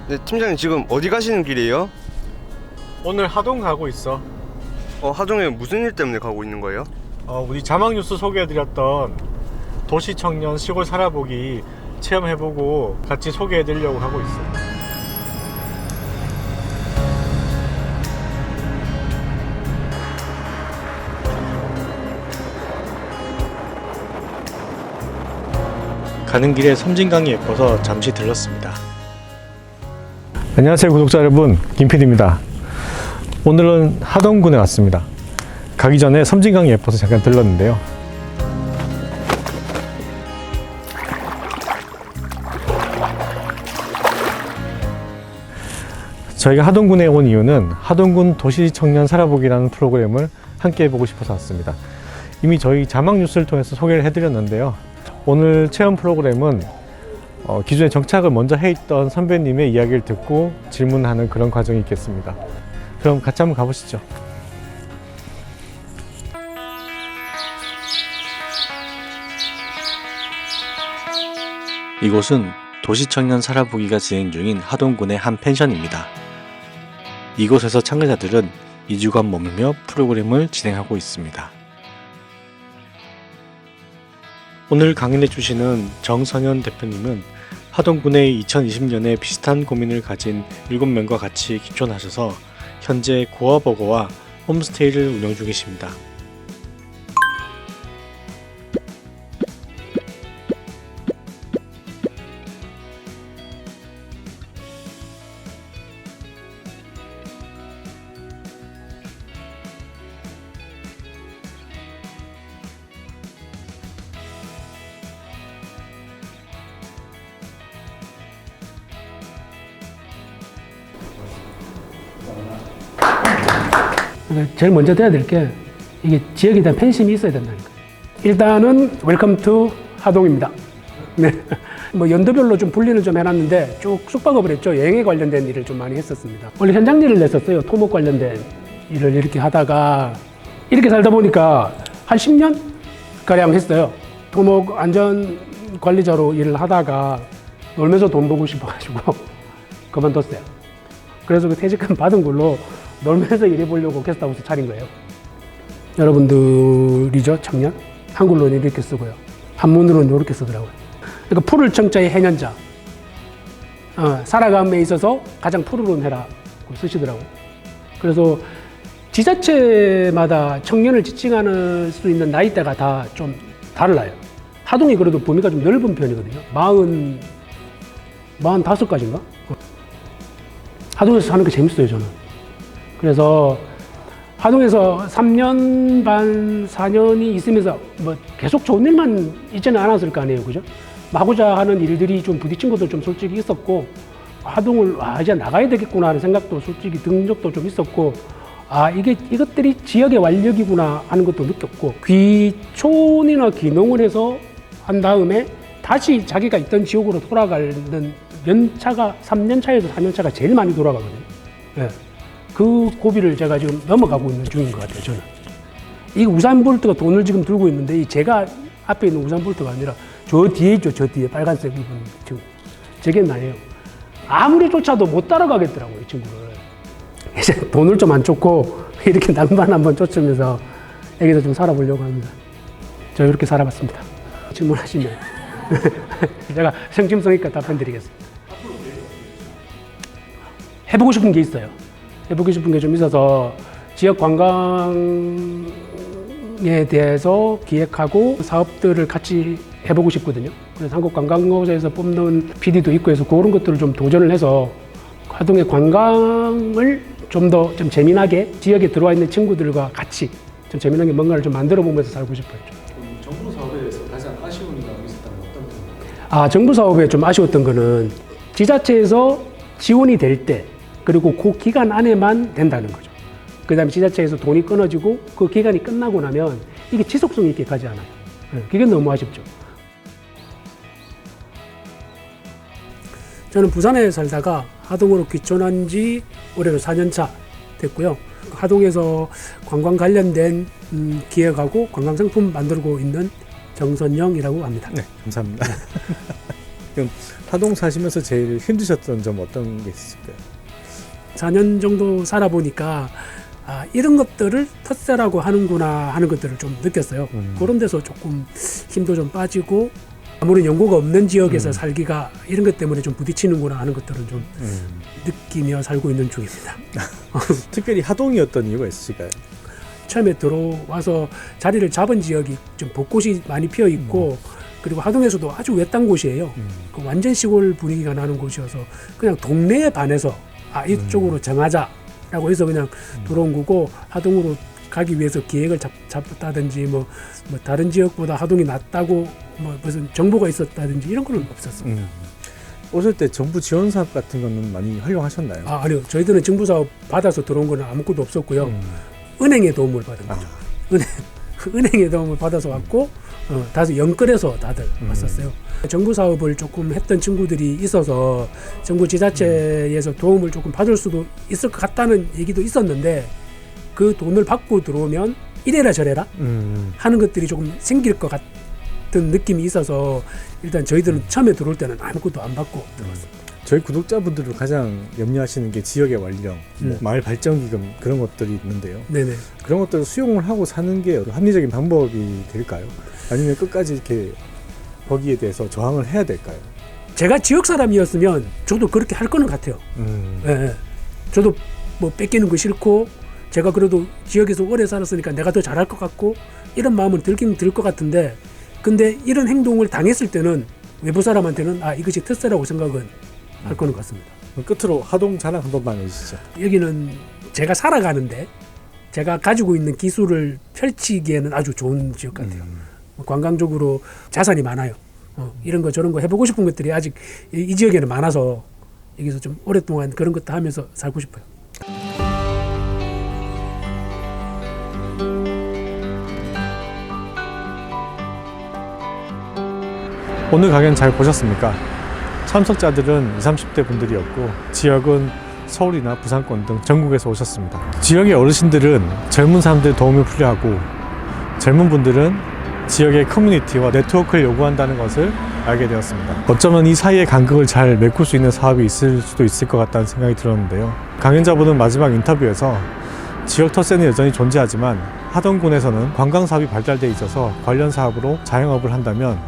네, 팀장님 지금 어디 가시는 길이에요? 오늘 하동 가고 있어. 하동에 무슨 일 때문에 가고 있는 거예요? 우리 자막뉴스 소개해드렸던 도시청년 시골 살아보기 체험해보고 같이 소개해드리려고 하고 있어. 가는 길에 섬진강이 예뻐서 잠시 들렀습니다. 안녕하세요 구독자 여러분, 김PD입니다. 오늘은 하동군에 왔습니다. 가기 전에 섬진강이 예뻐서 잠깐 들렀는데요. 저희가 하동군에 온 이유는 하동군 도시청년 살아보기라는 프로그램을 함께 해보고 싶어서 왔습니다. 이미 저희 자막뉴스를 통해서 소개를 해드렸는데요. 오늘 체험 프로그램은 기존에 정착을 먼저 해있던 선배님의 이야기를 듣고 질문하는 그런 과정이 있겠습니다. 그럼 같이 한번 가보시죠. 이곳은 도시청년 살아보기가 진행 중인 하동군의 한 펜션입니다. 이곳에서 참가자들은 2주간 머물며 프로그램을 진행하고 있습니다. 오늘 강연해 주시는 정선현 대표님은 하동군의 2020년에 비슷한 고민을 가진 7명과 같이 기촌하셔서 현재 고아버거와 홈스테이를 운영 중이십니다. 제일 먼저 돼야 될 게 이게 지역에 대한 팬심이 있어야 된다니까. 일단은 웰컴 투 하동입니다. 네. 뭐 연도별로 좀 분리는 좀 해놨는데 쭉 숙박업을 했죠. 여행에 관련된 일을 좀 많이 했었습니다. 원래 현장 일을 냈었어요. 토목 관련된 일을 이렇게 하다가 이렇게 살다 보니까 한 10년 가량 했어요. 토목 안전 관리자로 일을 하다가 놀면서 돈 벌고 싶어가지고 그만뒀어요. 그래서 그 퇴직금 받은 걸로 놀면서 일해보려고 게스트하우스 차린 거예요. 여러분들이죠, 청년? 한글로는 이렇게 쓰고요. 한문으로는 이렇게 쓰더라고요. 그러니까 푸를 청자의 해년자. 살아감에 있어서 가장 푸르른 해라고 쓰시더라고요. 그래서 지자체마다 청년을 지칭하는 수 있는 나이대가 다 좀 달라요. 하동이 그래도 범위가 좀 넓은 편이거든요. 45까지인가? 하동에서 사는 게 재밌어요, 저는. 그래서 하동에서 3년 반, 4년이 있으면서 뭐 계속 좋은 일만 있지는 않았을 거 아니에요, 그죠? 하고자 하는 일들이 좀 부딪힌 것도 좀 솔직히 있었고, 하동을 이제 나가야 되겠구나 하는 생각도 솔직히 든 적도 좀 있었고, 이것들이 지역의 완력이구나 하는 것도 느꼈고, 귀촌이나 귀농을 해서 한 다음에 다시 자기가 있던 지역으로 돌아가는 연차가 3년 차에서 4년 차가 제일 많이 돌아가거든요. 네. 그 고비를 제가 지금 넘어가고 있는 중인 것 같아요, 저는. 이 우산볼트가 돈을 지금 들고 있는데, 제가 앞에 있는 우산볼트가 아니라 저 뒤에 있죠, 저 뒤에 빨간색 입은 지금. 저게 나예요. 아무리 쫓아도 못 따라가겠더라고요, 이 친구를. 이제 돈을 좀 안 쫓고, 이렇게 낭만 한번 쫓으면서 여기서 좀 살아보려고 합니다. 저 이렇게 살아봤습니다. 질문하시면. 제가 성심성 있게 답변 드리겠습니다. 해보고 싶은 게 있어요. 해보고 싶은 게 좀 있어서 지역 관광에 대해서 기획하고 사업들을 같이 해보고 싶거든요. 그래서 한국관광공사에서 뽑는 PD도 있고 해서 그런 것들을 좀 도전을 해서 하동의 관광을 좀 더 좀 재미나게 지역에 들어와 있는 친구들과 같이 좀 재미나게 뭔가를 좀 만들어 보면서 살고 싶어요. 정부 사업에 대해서 가장 아쉬운 점이 있었다면 어떤 점인가요? 정부 사업에 좀 아쉬웠던 거는 지자체에서 지원이 될 때 그리고 그 기간 안에만 된다는 거죠. 그 다음에 지자체에서 돈이 끊어지고 그 기간이 끝나고 나면 이게 지속성 있게 가지 않아요. 그게 너무 아쉽죠. 저는 부산에 살다가 하동으로 귀촌한 지 올해로 4년 차 됐고요. 하동에서 관광 관련된 기획하고 관광상품 만들고 있는 정선영이라고 합니다. 네, 감사합니다. 그럼 하동 사시면서 제일 힘드셨던 점 어떤 게 있을까요? 4년 정도 살아보니까 이런 것들을 텃세라고 하는구나 하는 것들을 좀 느꼈어요. 그런 데서 조금 힘도 좀 빠지고 아무런 연고가 없는 지역에서 살기가 이런 것 때문에 좀 부딪히는구나 하는 것들은 좀 느끼며 살고 있는 중입니다. 특별히 하동이었던 이유가 있으실까요? 처음에 들어와서 자리를 잡은 지역이 좀 벚꽃이 많이 피어 있고 그리고 하동에서도 아주 외딴 곳이에요. 그 완전 시골 분위기가 나는 곳이어서 그냥 동네에 반해서 이쪽으로 정하자라고 해서 그냥 들어온 거고, 하동으로 가기 위해서 계획을 잡았다든지 뭐 다른 지역보다 하동이 낫다고 뭐 무슨 정보가 있었다든지 이런 건 없었어요. 오실 때 정부 지원 사업 같은 거는 많이 활용하셨나요? 아니요. 저희들은 정부 사업 받아서 들어온 거는 아무것도 없었고요. 은행의 도움을 받은 거죠. 은행의 도움을 받아서 왔고 다들 연끌해서 다들 왔었어요. 정부 사업을 조금 했던 친구들이 있어서 정부 지자체에서 도움을 조금 받을 수도 있을 것 같다는 얘기도 있었는데, 그 돈을 받고 들어오면 이래라 저래라 하는 것들이 조금 생길 것 같은 느낌이 있어서 일단 저희들은 처음에 들어올 때는 아무것도 안 받고 들어왔습니다. 저희 구독자분들도 가장 염려하시는 게 지역의 완령, 마을 발전기금 그런 것들이 있는데요. 네네. 그런 것들을 수용을 하고 사는 게 합리적인 방법이 될까요? 아니면 끝까지 이렇게 거기에 대해서 저항을 해야 될까요? 제가 지역 사람이었으면 저도 그렇게 할 거는 같아요. 예. 저도 뭐 뺏기는 거 싫고, 제가 그래도 지역에서 오래 살았으니까 내가 더 잘할 것 같고 이런 마음은 들긴 들 것 같은데, 근데 이런 행동을 당했을 때는 외부 사람한테는 이것이 특세라고 생각은 할 거는 같습니다. 끝으로 하동 자랑 한 번만 해주시죠. 여기는 제가 살아가는데 제가 가지고 있는 기술을 펼치기에는 아주 좋은 지역 같아요. 관광적으로 자산이 많아요. 이런 거 저런 거 해보고 싶은 것들이 아직 이 지역에는 많아서 여기서 좀 오랫동안 그런 것도 하면서 살고 싶어요. 오늘 강연 잘 보셨습니까? 참석자들은 20, 30대 분들이었고 지역은 서울이나 부산권 등 전국에서 오셨습니다. 지역의 어르신들은 젊은 사람들의 도움이 필요하고 젊은 분들은 지역의 커뮤니티와 네트워크를 요구한다는 것을 알게 되었습니다. 어쩌면 이 사이의 간극을 잘 메꿀 수 있는 사업이 있을 수도 있을 것 같다는 생각이 들었는데요. 강연자분은 마지막 인터뷰에서 지역 텃세는 여전히 존재하지만 하동군에서는 관광 사업이 발달돼 있어서 관련 사업으로 자영업을 한다면